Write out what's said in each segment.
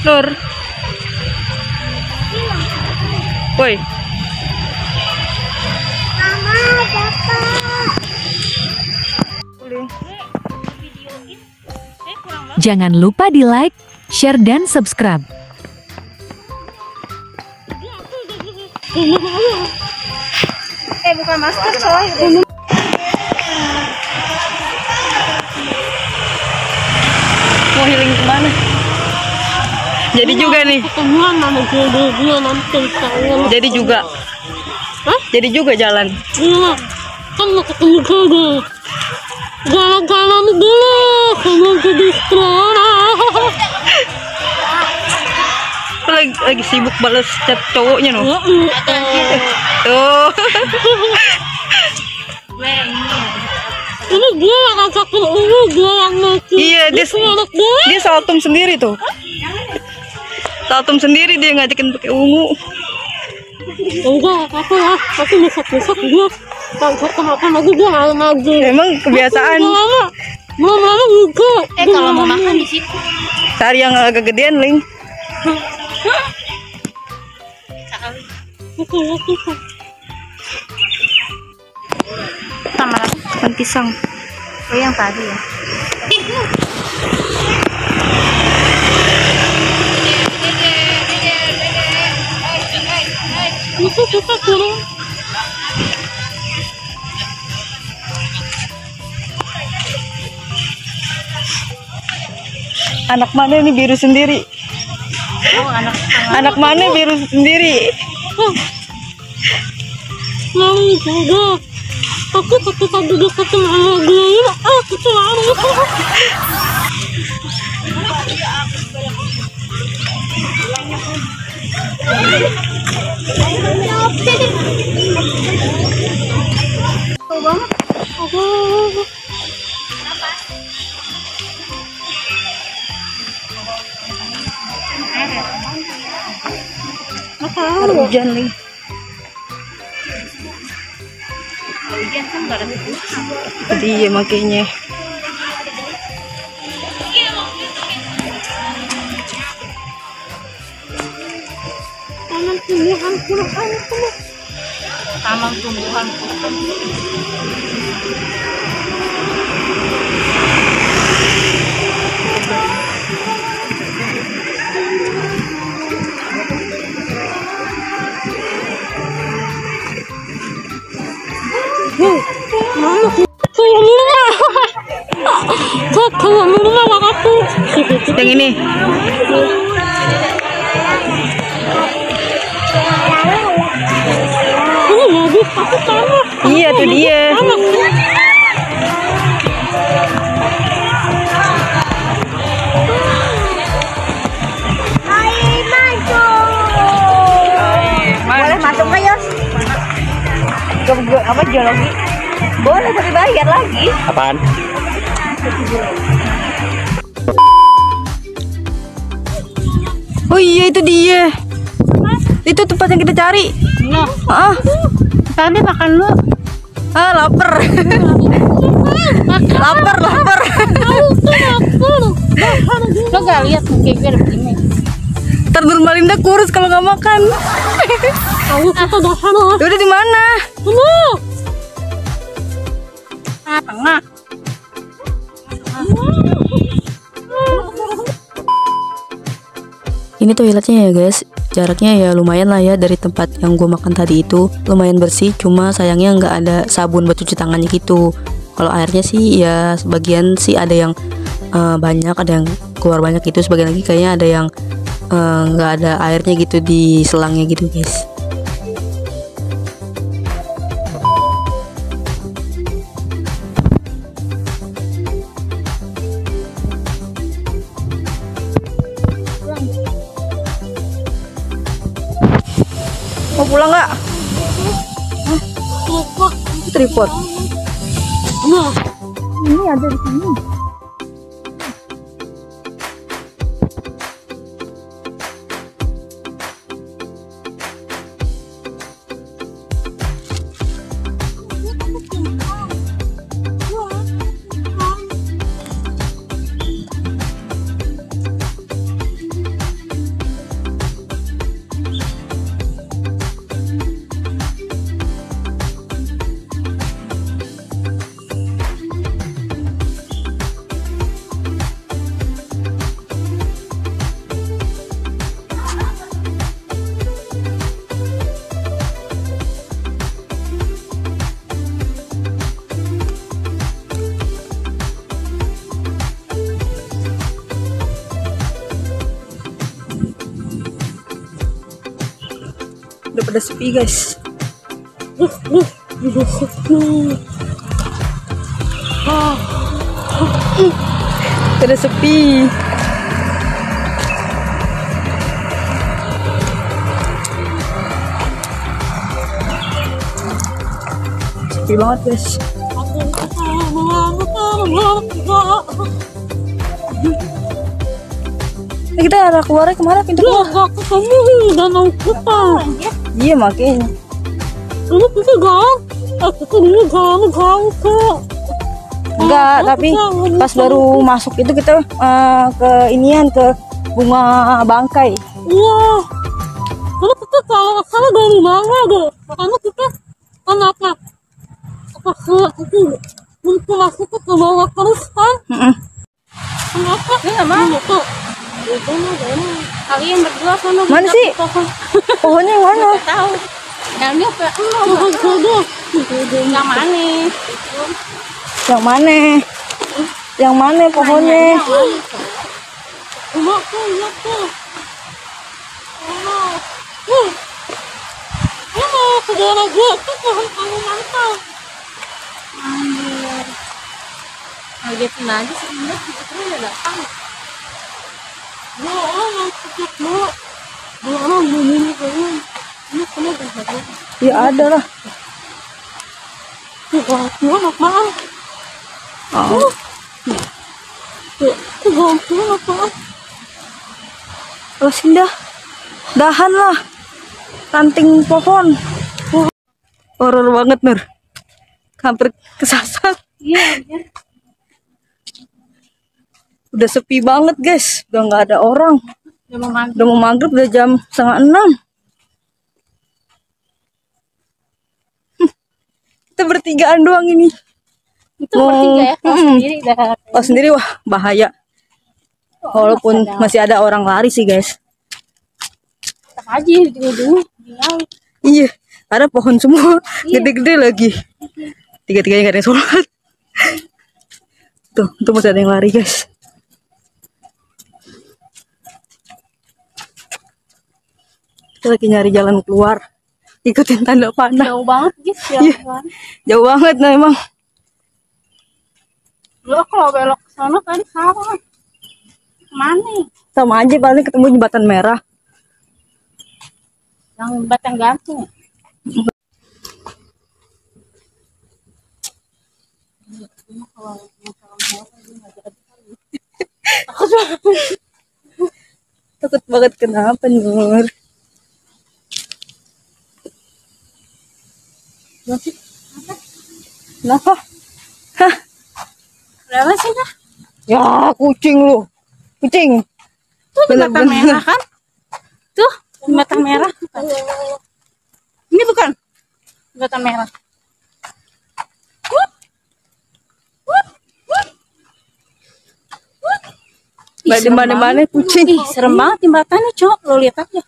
Nur. Woi. Mama, Bapak. Jangan lupa di like, share, dan subscribe. Bukan masker coy. Mau healing kemana? Jadi juga nih. Ketemuan sama dia nanti sayang. Jadi juga. Hah? Jadi juga jalan. Iya. Kan mau ketemu dia. Jalan-jalan dulu. Kamu jadi sekolah. Lagi sibuk balas chat cowoknya no. Tuh. Ini dia yang ngajakin ini, dia yang mati. Iya, dia saltum sendiri tuh. Saltum sendiri dia ngajakin pakai ungu. Enggak, aku ya, aku besok dia. Kalau kenapa lagi dia malam lagi. Emang kebiasaan. Lama juga. Kalau mau makan di situ. Cari yang agak gedean, Ling. Sama lagi. Kan pisang. Oh, yang tadi ya. Itu kita turun. Anak mana ini biru sendiri? Oh, Anak mana biru sendiri? Mami juga. Aku ketika duduk ketemu sama dia, aku selalu. Hujan, Ling. Hujan kan nggak ada hujan. Dia makanya. Taman tumbuhan Quran. Taman tumbuhan. Mama, kayak mama. Kok kayak mama aku? Yang ini. Ini lagi aku sama. Iya tuh dia. Boleh masuk ke Yos? Apa geologi? Boleh tapi bayar lagi. Apaan? Oh iya itu dia. Itu tempat yang kita cari. Nah, tadi makan lu. Lapar. lapar. Lo gak lihat kayak begini. Ntar Nurmalinda kurus kalau nggak makan. Ayo kita dah sana. Udah di mana? Tengah. Ini toiletnya ya guys. Jaraknya ya lumayan lah ya dari tempat yang gue makan tadi itu. Lumayan bersih, cuma sayangnya nggak ada sabun buat cuci tangannya gitu. Kalau airnya sih ya sebagian sih ada yang banyak, ada yang keluar banyak gitu. Sebagian lagi kayaknya ada yang nggak ada airnya gitu di selangnya gitu guys. Mau pulang nggak? Tripod. Nah, Ini ada di sini. Udah pada sepi guys. Pada sepi. Sepi banget guys. Kita arah keluarnya kemana pintu keluar? Aku kamu udah mau kita. Iya makanya. Ini kita gang. Aku dulu gang kok. Enggak, tapi pas baru masuk itu kita ke inian ke bunga bangkai. Iya. Kalau kita kalau dari mana deh? Makanya kita kenapa? Itu untuk masuk ke bawah terus kan? Kenapa? Nggak mau. Kalian berdua sana. Mana sih? Pohonnya yang mana? Tahu. Yang ini apa? Yang mana? Yang mana? Yang mana pohonnya? Emak tuh, lihat tuh. Saudara gue tuh pohon kamu mantau. Anjir. Ngagetin aja sebenarnya kita udah datang. Ya orang sejak dulu. Dua orang begini kayaknya. Ini kena berapa? Ya ada lah. Tuh apaan? Oh. Tuh apaan? Terus indah. Dahan lah. Ranting pohon. Horor banget Nur. Hampir kesasar. Iya. Udah sepi banget guys. Udah nggak ada orang. Udah mau maghrib udah jam 5:30. Kita bertigaan doang ini. Itu bertiga ya, kalau sendiri dah. Kalau sendiri wah bahaya. Walaupun masih ada orang lari sih guys. Tak aja dulu. Iya, ada pohon semua, gede-gede lagi. Tiga-tiganya gak ada yang sholat. Tuh masih ada yang lari guys. Kita lagi nyari jalan keluar. Ikutin tanda panah. Jauh banget guys ya. Iya, jauh banget nah emang. Lu kalau belok ke sana tadi salah. Kemana? Sama aja paling ketemu jembatan merah. Yang batang gantung. Takut banget kenapa Nur? Kenapa? Hah? Berapa sih dah? Ya kucing lu. Kucing. Tuh jembatan merah kan? Tuh jembatan merah. Ini bukan jembatan merah. Gak di mana-mana kucing. Ih, serem banget jembatannya, Cok. Lo lihat aja.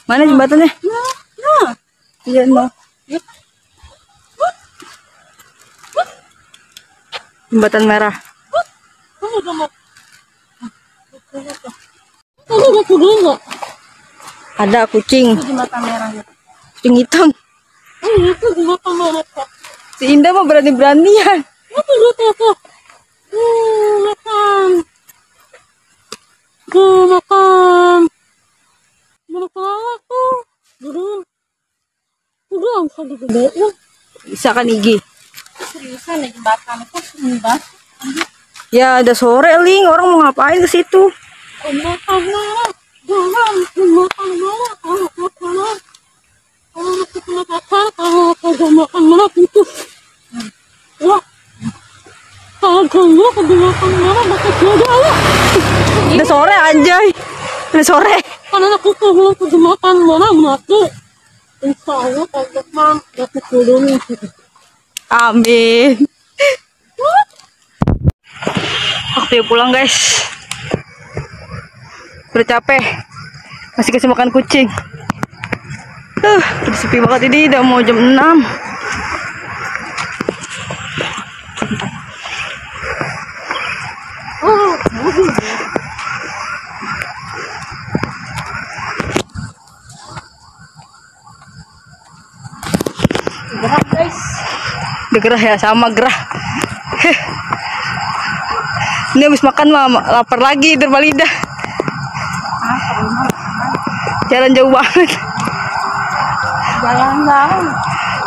Mana jembatannya? Nah. Iya, no. Jembatan merah. Ada kucing. Itu jembatan merahnya. Kucing hitam. Itu jembatan merah. Si Indah mah berani-beranian. Itu tuh. Makan. Makan. Makan aku. Udah bisa digedein. Bisa kan Igi? Seriusan ya jembatan itu sembah. Ya udah sore Ling, orang mau ngapain ke situ? Makan merah. Jangan makan merah. Kalau makan merah. Kalau aku makan merah itu. Ya. Kalau makan merah bakal jadi ayo. Udah sore anjay. Udah sore. Karena aku kalau makan merah mati. Insya Allah kalau dapat turun. Amin. Waktu pulang guys. Udah capek. Masih kasih makan kucing. Udah sepi banget ini, udah mau jam 6. Udah gerah ya, sama gerah. Ini habis makan mah lapar lagi, terbalidah. Jalan jauh banget. Jalan jauh.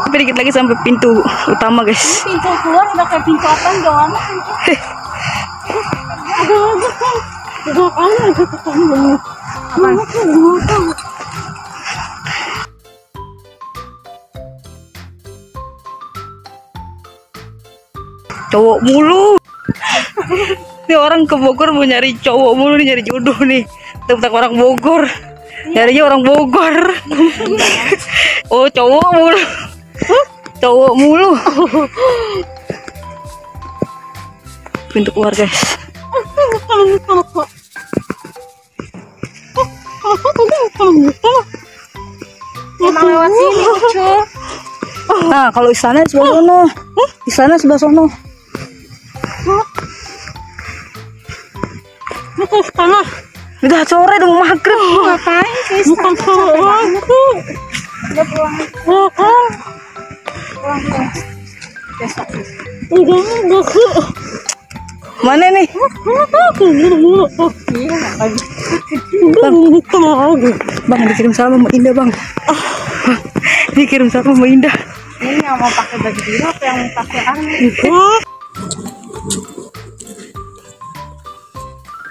Tapi dikit lagi sampai pintu utama, guys. Pintu keluar udah kayak pintu apa jalan. Ada lagi kan. Udah kali aja ketemu. Apa? Cowok mulu. Ini orang ke Bogor mau nyari cowok mulu nih, nyari jodoh nih. Tentang orang Bogor. Nyarinya orang Bogor. Oh, cowok mulu. Cowok mulu. Pintu keluar, guys. Emang lewat sini, Ucup. Nah, kalau istana sebelah sono. Istana sebelah sono. Ini ke istana. Udah sore dong, maghrib. Ngapain sih? Bukan sore lagi. Udah pulang. Ya kan? Pulang. Besok. Udah sih. Mana nih? Bang, dikirim salam sama Indah, Bang. Dikirim salam sama Indah. Ini yang mau pakai baju biru apa yang mau pakai aneh?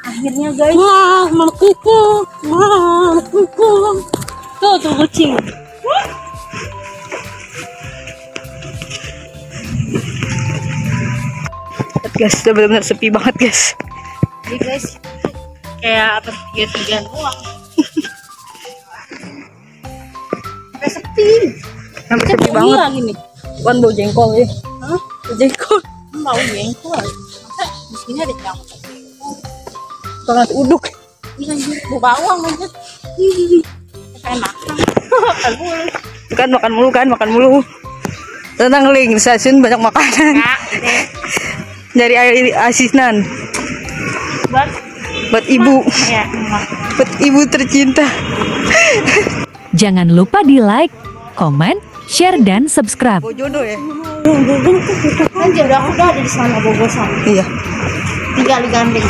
Akhirnya guys. Wah, kuku. Wah, kuku. Tuh kucing. Guys, udah benar-benar sepi banget, guys. Jadi guys, kayak bertiga-tiga doang. Sampai sepi. Sampai sepi banget. Lagi nih. Wan bau jengkol ya. Hah? Bau jengkol. Mau jengkol. Masa di sini ada jengkol? Banget uduk. Ini anjir, bau bawang aja. Kayak makan. Kan makan mulu kan, makan mulu. Tenang, Ling, di stasiun banyak makanan. Kak, deh. Dari air asinan buat ibu. Ya, emang. Buat ibu tercinta. Jangan lupa di like, komen, share, dan subscribe. Bau jodoh ya? Kan jodoh aku udah ada di sana, Bogor sana. Iya. Tinggal digandeng.